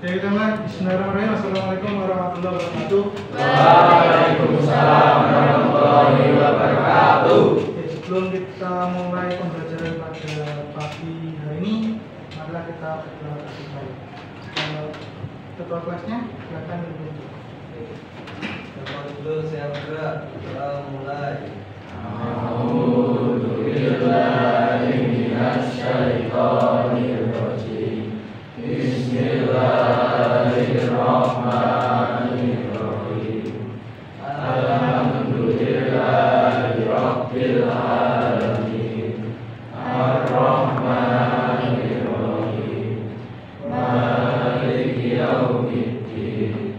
Jadi teman, bismillahirrahmanirrahim. Assalamualaikum warahmatullahi wabarakatuh. Waalaikumsalam warahmatullahi wabarakatuh. Sebelum kita mulai pembelajaran pada pagi hari ini, marilah kita berdoa baik. Ketua kelasnya, silakan ditunjuk. Dulu saya bergerak, kita mulai. A'udzubillahi minasyaitonirrajim. Bismillahirrahmanirrahim. Alhamdulillahi rabbil alamin. Ar-Rahmanir-Rahim. Maliki yaumiddin.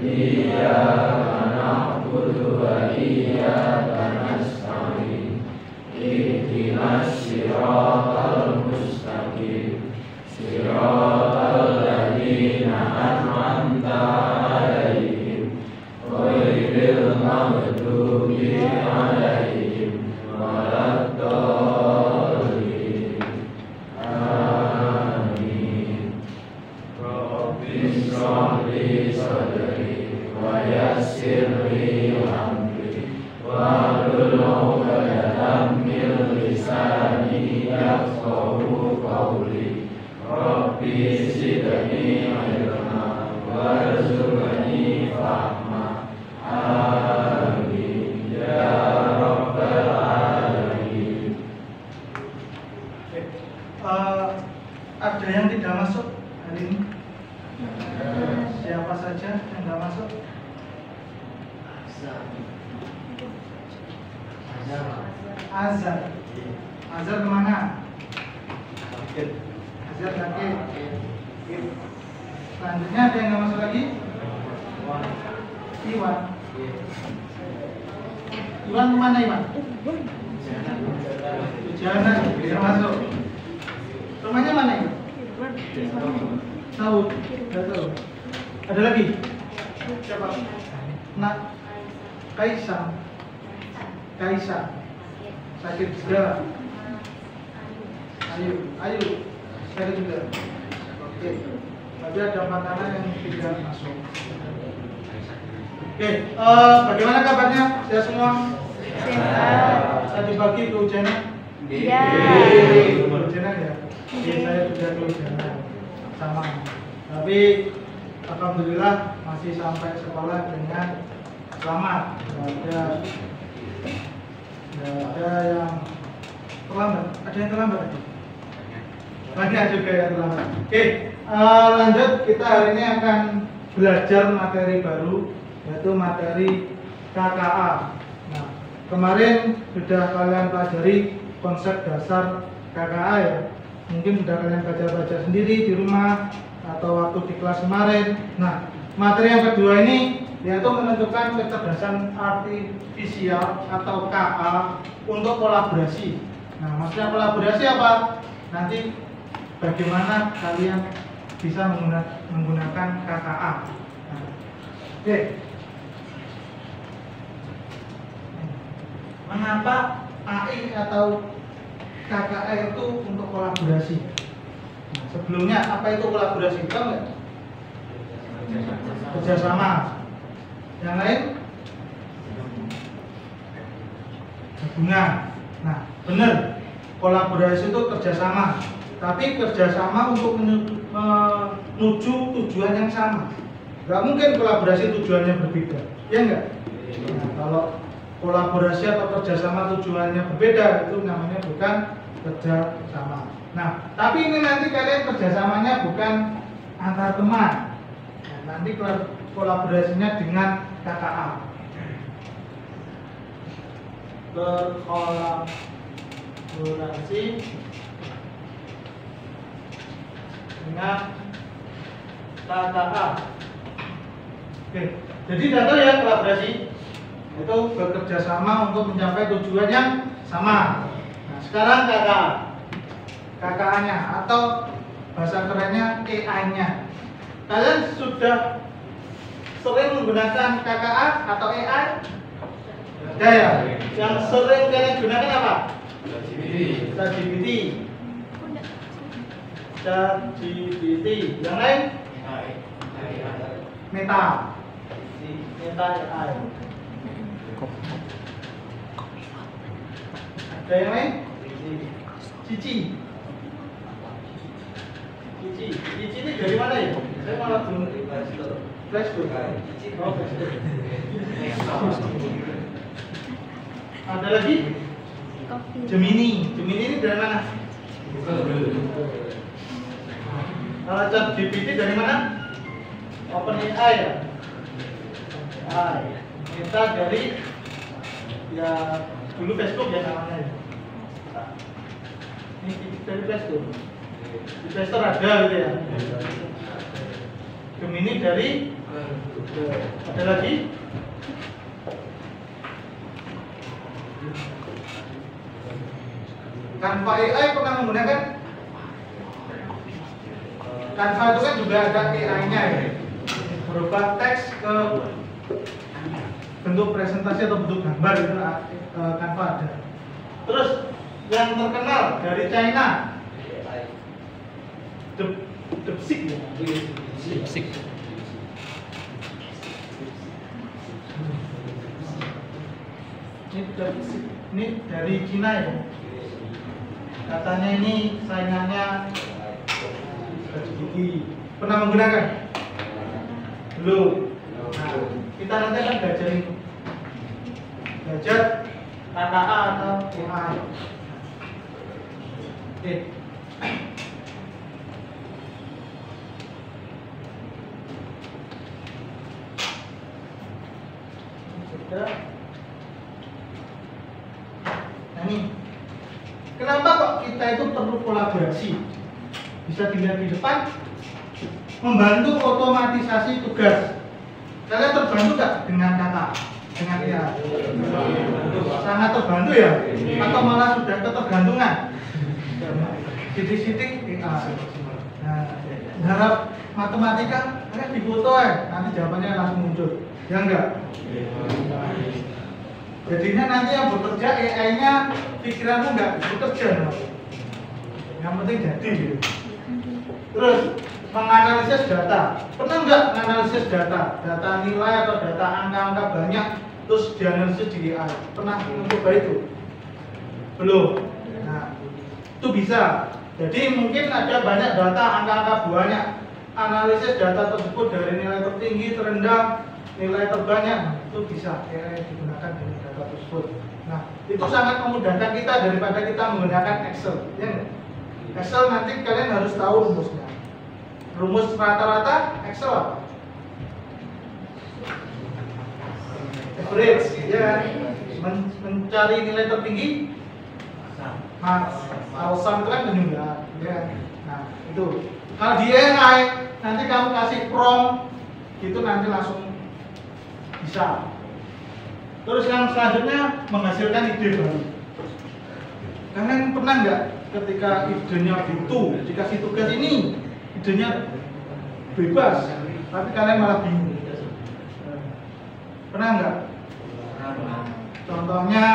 Iyyaka na'budu wa iyyaka nasta'in. Ihdinas siratal mustaqim. Siratal ladzina an'amta 'alaihim ghairil maghdubi 'alaihim waladdallin. Amin. Rabbi shrah li sadri wa yassir li amri wahlul 'uqdatam min lisani yafqahu qawli. Rabbi zidni ilma warzuqni fahma. Amin ya rabbal alamin. Ada yang tidak masuk hari ini? Siapa saja yang tidak masuk? Azhar. Azhar kemana? Azhar sakit. Selanjutnya ada yang nggak masuk lagi? Iwan. Iwan kemana Iwan? Jana bisa masuk. Rumahnya mana Iwan? Tahu? Tidak tahu. Ada lagi? Siapa? Nak Kaisang. Kaisang. Sakit juga. Ayu. Sakit juga. Oke. Berarti ada 4 anak yang tidak masuk. Oke. Bagaimana kabarnya? Sehat semua? Sehat. Tadi pagi kehujanan? Iya. Kehujanan ya? Iya, saya juga kehujanan. Sama. Tapi alhamdulillah masih sampai sekolah dengan selamat. Ada yang terlambat. Ada yang terlambat? Banyak juga yang terlambat. Oke, lanjut kita hari ini akan belajar materi baru, yaitu materi KKA. Nah, kemarin sudah kalian pelajari konsep dasar KKA ya. Mungkin sudah kalian baca-baca sendiri di rumah atau waktu di kelas kemarin. Nah, materi yang kedua ini yaitu menentukan kecerdasan artifisial atau KA untuk kolaborasi. Nah, maksudnya kolaborasi apa? Nanti bagaimana kalian bisa menggunakan KKA. Nah, oke. Mengapa AI atau KKA itu untuk kolaborasi? Nah, sebelumnya apa itu kolaborasi? Tahu nggak? Kerjasama. Yang lain? Gabungan. Nah, benar. Kolaborasi itu kerjasama. Tapi kerjasama untuk menuju tujuan yang sama. Nggak mungkin kolaborasi tujuannya berbeda. Ya enggak? Nah, kalau kolaborasi atau kerjasama tujuannya berbeda, itu namanya bukan kerjasama. Nah, tapi ini nanti kalian kerjasamanya bukan antar teman. Nah, nanti kolaborasinya dengan KKA. Berkolaborasi dengan KKA. Oke, jadi sudah tahu ya kolaborasi itu bekerja sama untuk mencapai tujuan yang sama. Nah, sekarang KKA-nya atau bahasa kerennya AI-nya. Kalian sudah sering menggunakan KKA atau AI? Ada ya? Yang sering kalian gunakan apa? ChatGPT. ChatGPT. Yang lain? Meta. Meta AI. Ada yang lain? Cici. Cici ini dari mana ya? Saya malah belum. Flashbook. Oh, Flashbook. Ada lagi? Gemini. Gemini ini dari mana? Kalau ChatGPT dari mana? OpenAI ya? AI. Kita dari ya dulu Facebook ya namanya ya. Ini dari Facebook. Di Play Store ada gitu ya. Gemini dari ada lagi? Canva AI pernah menggunakan? Canva itu kan juga ada AI-nya ya, berubah teks ke bentuk presentasi atau bentuk gambar itu Canva ada. Terus yang terkenal dari China, DeepSeek ya. DeepSeek. Ini DeepSeek, ini dari Cina ya. Katanya ini saingannya ChatGPT. Pernah menggunakan? Belum. Nah, kita nanti akan belajar KKA atau AI. Oke. Nah ini, kenapa kok kita itu perlu kolaborasi? Bisa dilihat di depan, membantu otomatisasi tugas. Kalian terbantu nggak dengan kata? Dengan ya? Sangat terbantu ya? Atau malah sudah ketergantungan? Sidik-sidik, nah, harap matematika, di foto nanti jawabannya langsung muncul. Ya enggak? Jadinya nanti yang bekerja AI-nya pikiranmu enggak bekerja, no? Yang penting jadi gitu. Terus menganalisis data. Pernah enggak menganalisis data? Data nilai atau data angka-angka banyak terus dianalisis di AI. Pernah mencoba itu? Belum. Nah, itu bisa. Jadi mungkin ada banyak data angka-angka banyak. Analisis data tersebut dari nilai tertinggi, terendah, nilai terbanyak, itu bisa AI digunakan dengan data tersebut. Nah, itu sangat memudahkan kita daripada kita menggunakan Excel. Ya enggak? Excel nanti kalian harus tahu rumusnya. Rumus rata-rata Excel apa? Average, ya. Mencari nilai tertinggi. Kalau sum itu kan penjumlahan, ya. Nah, itu. Kalau di AI nanti kamu kasih prompt, itu nanti langsung bisa. Terus yang selanjutnya menghasilkan ide baru. Kalian pernah nggak ketika idenya itu dikasih tugas ini, idenya bebas, tapi kalian malah bingung? Pernah nggak? Contohnya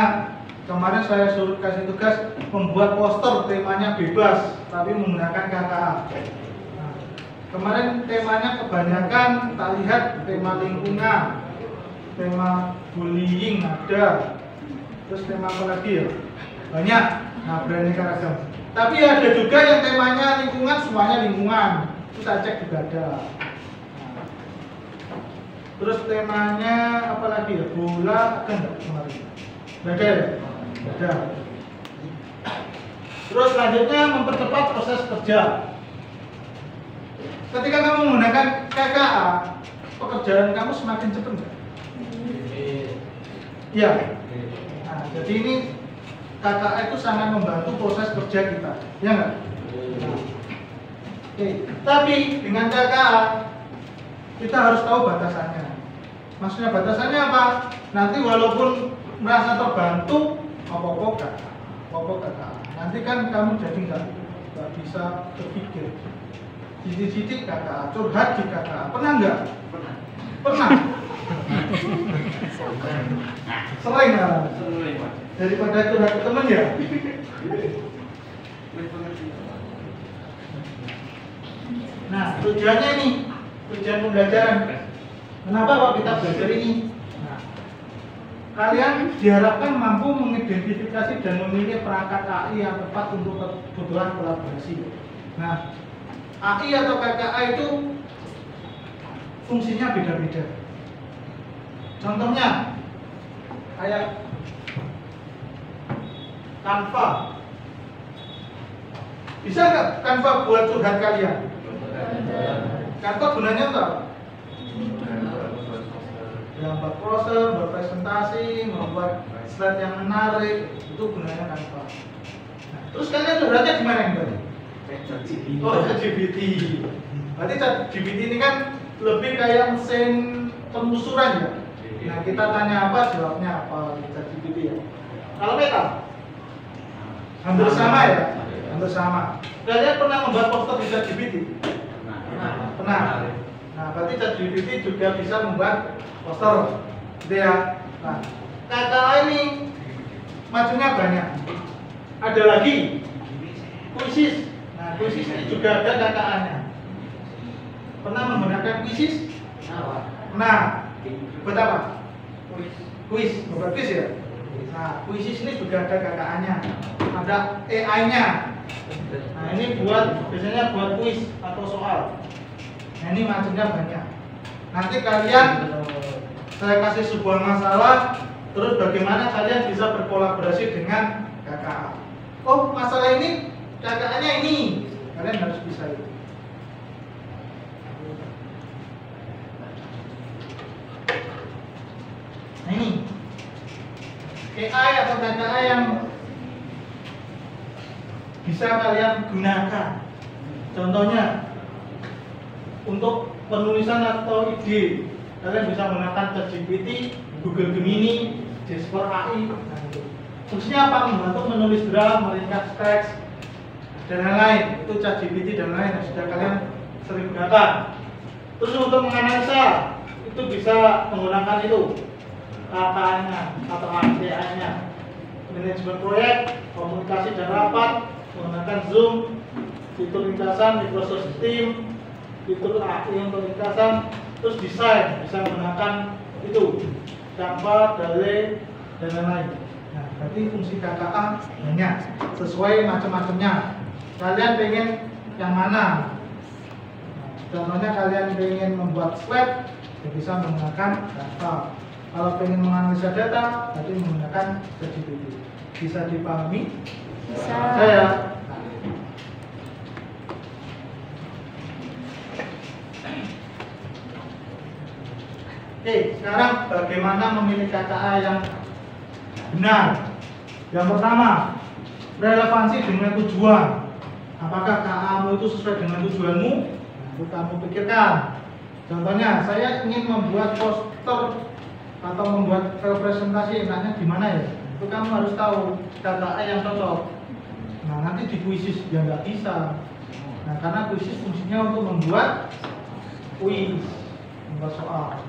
kemarin saya suruh kasih tugas membuat poster temanya bebas, tapi menggunakan KKA. Nah, kemarin temanya kebanyakan tak lihat tema lingkungan, tema bullying ada, terus tema apa lagi ya? Banyak. Nah, beraneka ragam. Tapi ada juga yang temanya lingkungan, semuanya lingkungan. Itu saya cek juga ada. Nah, terus temanya apa lagi ya? Bola ada nggak kemarin? Ada ya? Ada. Terus selanjutnya mempercepat proses kerja. Ketika kamu menggunakan KKA, pekerjaan kamu semakin cepat nggak? Iya. Nah, jadi ini KKA itu sangat membantu proses kerja kita, ya nggak? Nah, oke. Tapi dengan KKA kita harus tahu batasannya. Maksudnya batasannya apa? Nanti walaupun merasa terbantu, apa-apa KKA. Nanti kan kamu jadi nggak bisa berpikir. Sidik-sidik KKA, curhat di KKA. Pernah nggak? Pernah. Sering lah. Daripada curhat ke temen ya. Nah, tujuannya ini, tujuan pembelajaran. Kenapa kok kita belajar ini? Nah, kalian diharapkan mampu mengidentifikasi dan memilih perangkat AI yang tepat untuk kebutuhan kolaborasi. Nah, AI atau KKA itu fungsinya beda-beda. Contohnya, kayak Canva. Bisa nggak Canva buat curhat kalian? Canva gunanya apa? Ya, buat poster, buat presentasi, membuat slide yang menarik, itu gunanya Canva. Nah, terus kalian curhatnya gimana yang tadi? Oh, ChatGPT. Berarti ChatGPT ini kan lebih kayak mesin penelusuran ya. Nah, kita tanya apa, jawabnya apa di ChatGPT ya. Kalau Meta, hampir sama ya, hampir sama. Kalian pernah membuat poster di ChatGPT? Pernah. Nah, berarti ChatGPT juga bisa membuat poster, gitu ya. Nah, KKA ini majunya banyak. Ada lagi Quizzes. Nah, Quizzes ini juga ada KKA-nya. Pernah menggunakan Quizzes? Nah, buat apa? Quiz, buat quiz ya. Nah, Quizzes ini juga ada KKA-nya, ada AI-nya. Nah, ini biasanya buat quiz atau soal. Nah, ini macamnya banyak. Nanti kalian saya kasih sebuah masalah, terus bagaimana kalian bisa berkolaborasi dengan KKA. Oh, masalah ini KKA-nya ini, kalian harus bisa itu. Nah, ini AI atau KKA yang bisa kalian gunakan. Contohnya untuk penulisan atau ide, kalian bisa menggunakan ChatGPT, Google Gemini, Jasper AI. Nah, itu fungsinya apa? Membantu menulis draft, meringkas teks, dan lain-lain. Itu ChatGPT dan lain yang sudah kalian sering gunakan. Terus untuk menganalisa, itu bisa menggunakan itu KKA-nya atau AI-nya. Manajemen proyek, komunikasi dan rapat, menggunakan Zoom, fitur ringkasan, Microsoft Teams, fitur AI untuk ringkasan. Terus desain bisa menggunakan itu Canva, DALL-E, dan lain-lain. Nah, berarti fungsi KKA banyak sesuai macam-macamnya. Kalian pengen yang mana? Contohnya kalian pengen membuat slide, ya bisa menggunakan Canva. Kalau pengen menganalisa data, berarti menggunakan ChatGPT. Bisa dipahami? Bisa. Saya. Oke, sekarang bagaimana memilih KKA yang benar? Yang pertama, relevansi dengan tujuan. Apakah KKA-mu itu sesuai dengan tujuanmu? Nah, itu kamu pikirkan. Contohnya, saya ingin membuat poster atau membuat presentasi, enaknya gimana ya? Itu kamu harus tahu KKA yang cocok. Nah, nanti di Quizzes ya nggak bisa. Nah, karena Quizzes fungsinya untuk membuat quiz, membuat soal.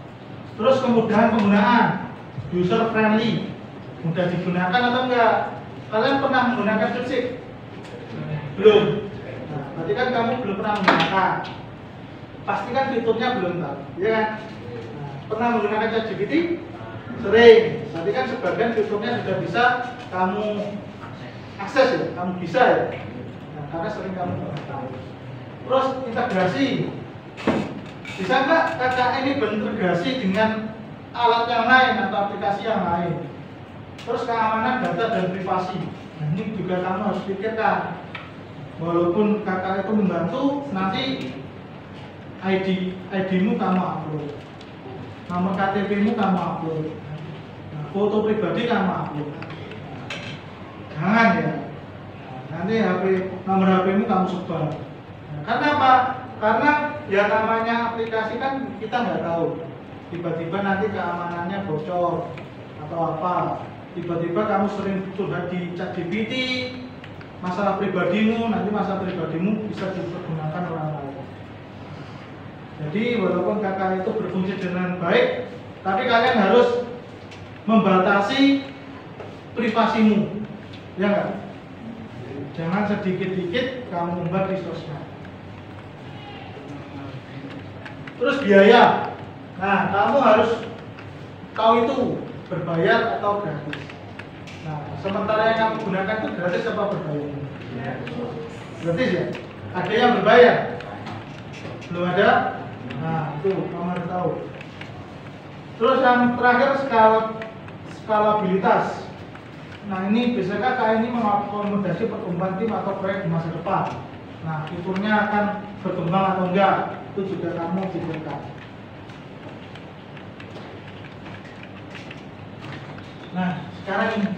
Terus kemudahan penggunaan, user friendly, mudah digunakan atau enggak? Kalian pernah menggunakan DeepSeek? Belum. Nah, berarti kan kamu belum pernah menggunakan. Pasti kan fiturnya belum tahu, ya kan? Nah, pernah menggunakan ChatGPT? Sering. Berarti kan sebagian fiturnya sudah bisa kamu akses ya, kamu bisa ya. Nah, karena sering kamu tahu. Terus integrasi. Bisa nggak KKA ini berintegrasi dengan alat yang lain atau aplikasi yang lain? Terus keamanan data dan privasi. Nah, ini juga kamu harus pikirkan. Walaupun KKA itu membantu, nanti ID-mu kamu upload, nomor KTP-mu kamu upload, nah, foto pribadi kamu upload. Jangan ya. Nanti nomor HP-mu kamu sebar. Nah, karena apa? Karena ya namanya aplikasi kan kita nggak tahu. Tiba-tiba nanti keamanannya bocor atau apa. Tiba-tiba kamu sering curhat di ChatGPT, masalah pribadimu, nanti masalah pribadimu bisa dipergunakan orang lain. Jadi walaupun KKA itu berfungsi dengan baik, tapi kalian harus membatasi privasimu, ya nggak? Jangan sedikit-dikit kamu umbar di sosmed. Terus biaya, Nah, kamu harus tahu itu berbayar atau gratis. Nah, sementara yang kamu gunakan itu gratis apa berbayar? Gratis ya? Ada yang berbayar? Belum ada? Nah, itu kamu harus tahu. Terus yang terakhir skalabilitas. Nah, ini bisakah KAI ini mengakomodasi pertumbuhan tim atau proyek di masa depan? Nah, fiturnya akan berkembang atau enggak? Itu juga kamu pikirkan. Nah, sekarang ini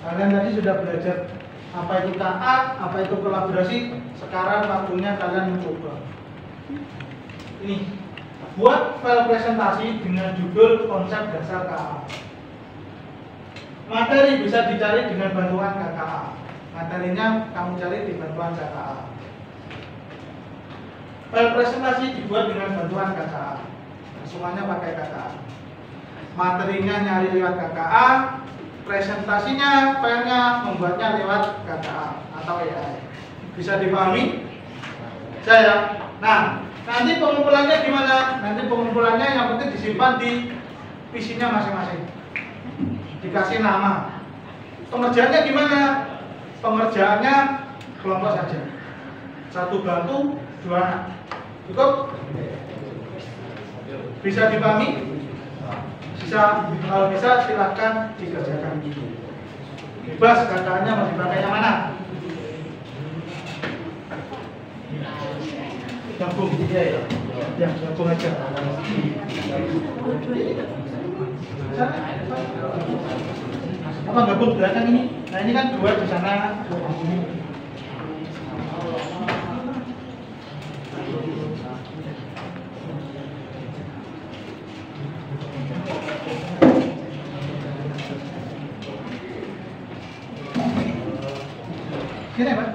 kalian tadi sudah belajar apa itu KA, apa itu kolaborasi. Sekarang waktunya kalian mencoba. Ini buat file presentasi dengan judul konsep dasar KA. Materi bisa dicari dengan bantuan KKA. Materinya kamu cari di bantuan KKA. File presentasi dibuat dengan bantuan KKA. Semuanya pakai KKA. Materinya nyari lewat KKA, presentasinya, filenya membuatnya lewat KKA atau AI. Bisa dipahami? Saya. Nah, nanti pengumpulannya gimana? Nanti pengumpulannya yang penting disimpan di PC-nya masing-masing. Dikasih nama. Pengerjaannya gimana? Pengerjaannya kelompok saja. 1 bantu, 2 anak. Cukup? Bisa dipahami? Bisa, kalau bisa silahkan dikerjakan. Bebas kakaknya mau dipakai yang mana? Gabung. Ya, gabung aja. Apa gabung belakang ini? Nah, ini kan 2 di sana, 2 di sini. Sini, Pak.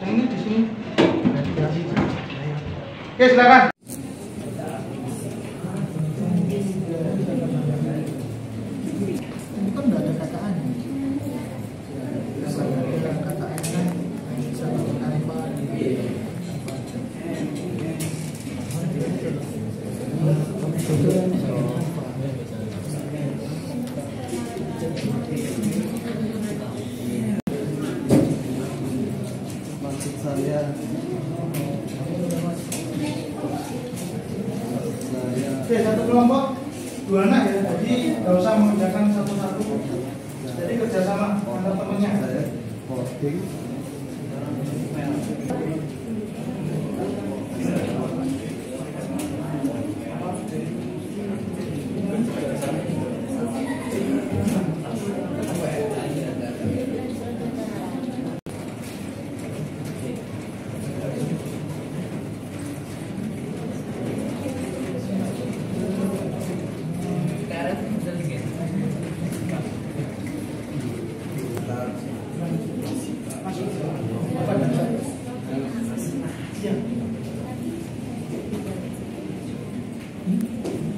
Ini di sini. Oke, silakan. Ini kan udah ada KKA-nya. KKA-nya bisa melakukan apa? Maksud saya oke, 1 kelompok 2 anak ya, jadi nggak usah mengerjakan satu-satu, jadi kerjasama antar temennya.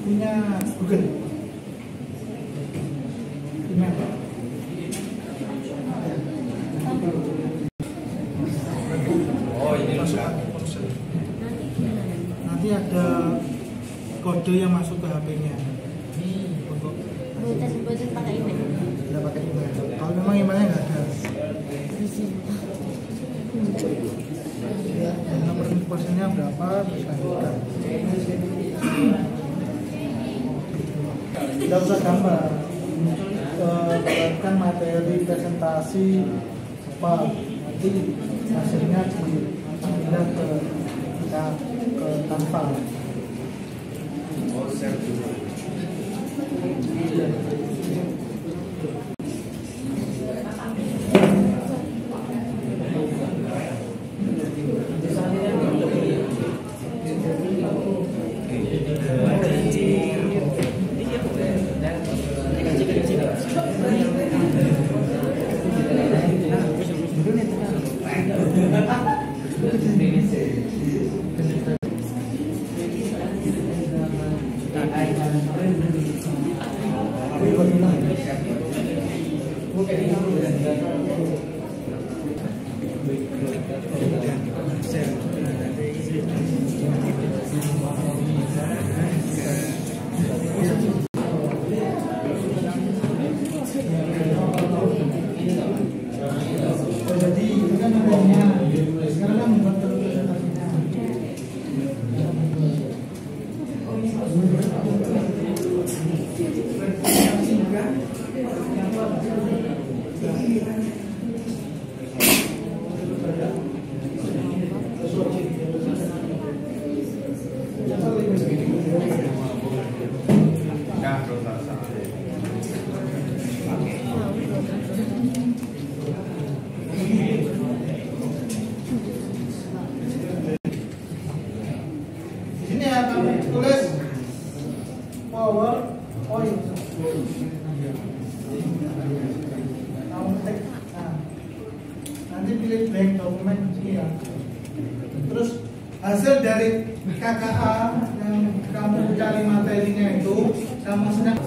Punya Google. Email. Oh, ini Masukkan ke ponsel. Nanti ada kode yang masuk ke HP-nya. Untuk Bosan pakai email. tidak pakai email. Kalau memang emailnya nggak ada. Ya, nomor invoice-nya berapa bisa dibuka. Tidak usah gambar, buatkan materi presentasi apa, nanti hasilnya dipindah ke Canva. Jadi itu kan adanya sekarang kan membuat presentasinya. Ini ya kamu tulis PowerPoint. Kamu ketik. Nah, nanti pilih blank dokumen sini ya. Terus hasil dari KKA yang kamu cari materinya itu sama sedang.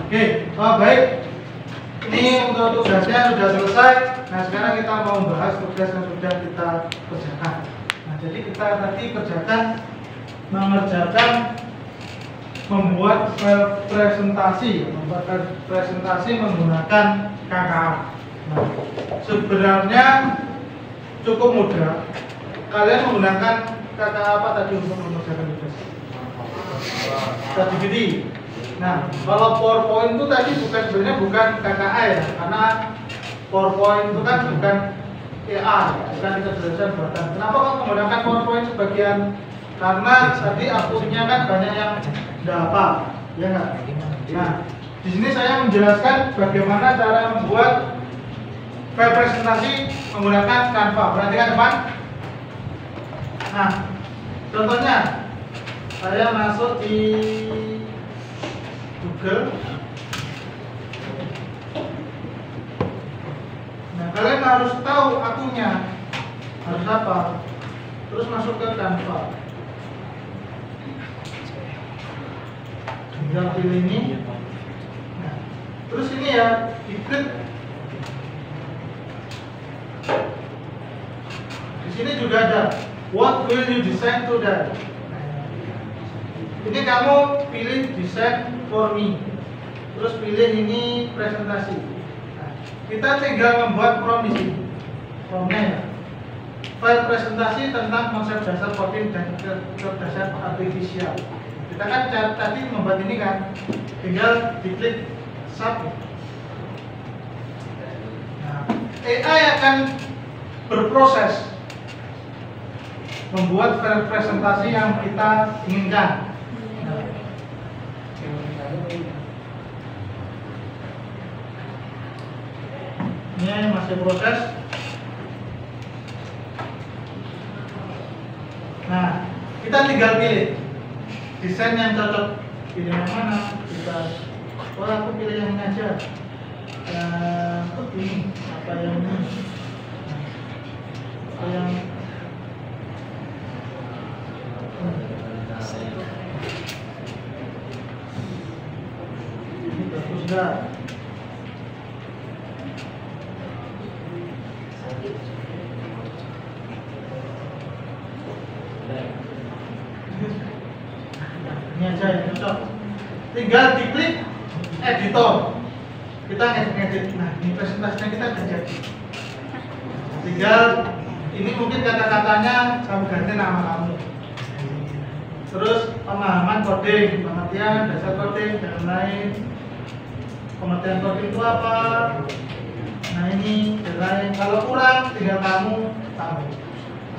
Oke, baik. Ini untuk tugasnya sudah selesai. Nah, sekarang kita mau membahas tugas yang sudah kita kerjakan. Nah, jadi kita tadi mengerjakan membuat presentasi menggunakan KKA. Nah, sebenarnya cukup mudah. Kalian menggunakan KKA apa tadi untuk mengerjakan tugas? ChatGPT. Nah, kalau PowerPoint itu tadi sebenarnya bukan KKA ya, karena PowerPoint itu kan bukan AI, bukan kecerdasan buatan. Kenapa kok menggunakan PowerPoint sebagian? Karena tadi akunnya kan banyak yang tidak hafal, ya nggak? Nah, di sini saya menjelaskan bagaimana cara membuat file presentasi menggunakan Canva. Perhatikan teman. Nah, contohnya saya masuk di Google. Nah, kalian harus tahu akunnya harus apa. Terus masuk ke Canva. Tinggal pilih ini. Nah, terus ini ya, diklik. Di sini juga ada what will you design today. Ini kamu pilih design for me. terus pilih ini presentasi. Nah, kita tinggal membuat prom di sini. Promnya ya. File presentasi tentang konsep dasar coding dan kecerdasan artifisial. Kita kan tadi membuat ini kan, tinggal diklik submit. Nah, AI akan berproses membuat file presentasi yang kita inginkan. Ini masih proses. Nah, kita tinggal pilih desain yang cocok. Pilih yang mana? Aku pilih yang ini aja. Ini apa yang ini? Apa yang ini bagus nggak? Ini aja yang cocok. Tinggal diklik editor. Kita ngedit. Nah, ini presentasinya kita udah jadi. Tinggal ini mungkin kata-katanya kamu ganti nama kamu. Terus pemahaman coding, pengertian dasar coding dan lain. Pengertian coding itu apa? Nah ini dan lain. Kalau kurang tinggal kamu tambah.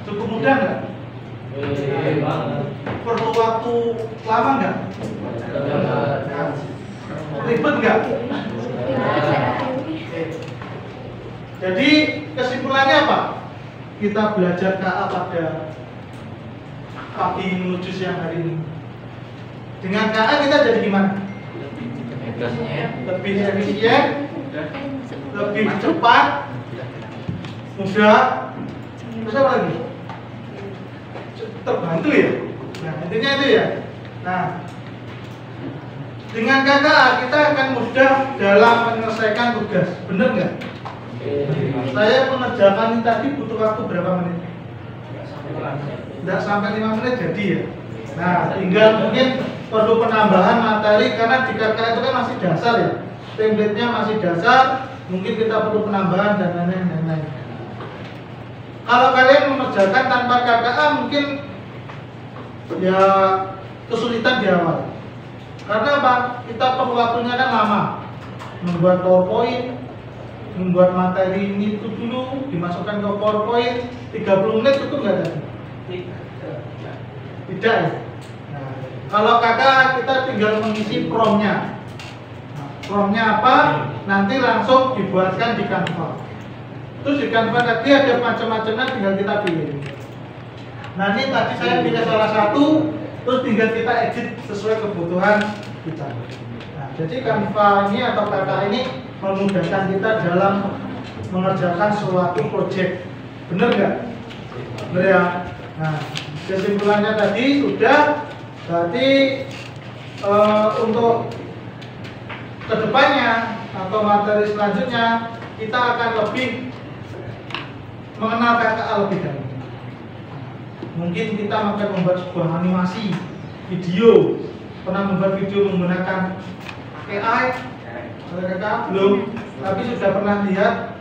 Cukup mudah nggak? Perlu waktu lama nggak? Ribet nggak? Jadi kesimpulannya apa? Kita belajar KA pada pagi menuju siang hari ini. Dengan KA kita jadi gimana? Lebih efisien, lebih cepat, mudah, terus apa lagi? Terbantu ya. Nah intinya itu ya. Nah dengan KKA kita akan mudah dalam menyelesaikan tugas, bener nggak? Saya mengerjakan ini tadi butuh waktu berapa menit? Tidak sampai 5 menit jadi ya. Nah tinggal mungkin perlu penambahan materi karena di KKA itu kan masih dasar ya. Template-nya masih dasar, mungkin kita perlu penambahan dan lain-lain. Kalau kalian mengerjakan tanpa KKA mungkin ya kesulitan di awal. Karena apa? Kita perlu waktunya kan lama. Membuat PowerPoint, membuat materi ini itu dulu, dimasukkan ke PowerPoint, 30 menit cukup nggak tadi? Tidak ya? Nah, kalau kakak kita tinggal mengisi promnya. Nah, promnya apa? Nanti langsung dibuatkan di Canva. Terus di Canva tadi ada macam-macamnya, tinggal kita pilih. Nah ini tadi saya pilih salah satu, terus tinggal kita edit sesuai kebutuhan kita. Nah, jadi Canva ini atau kakak ini memudahkan kita dalam mengerjakan suatu project. Bener nggak? Bener ya? Nah, kesimpulannya tadi sudah. Berarti untuk kedepannya atau materi selanjutnya kita akan lebih mengenal KKA lebih dalam. Mungkin kita akan membuat sebuah animasi video. Pernah membuat video menggunakan AI? KKA belum, tapi sudah pernah lihat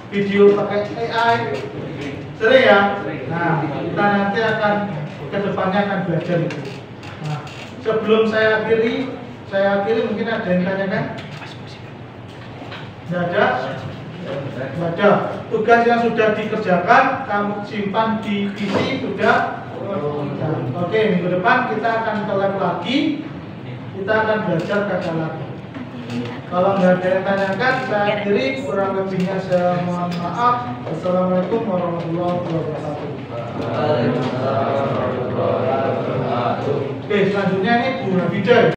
video pakai AI? Sering ya? Nah, kita nanti akan kedepannya akan belajar itu. Nah, sebelum saya akhiri mungkin ada yang tanyakan? Tidak ada? Tidak ada. Tugas yang sudah dikerjakan kamu simpan di PC sudah. Oke, minggu depan kita akan ke lab lagi. Kita akan belajar KKA lagi. Kalau nggak ada yang tanyakan, saya akhiri. Kurang lebihnya saya mohon maaf. Assalamualaikum warahmatullahi wabarakatuh. Oke, selanjutnya ini Bu Hafidah.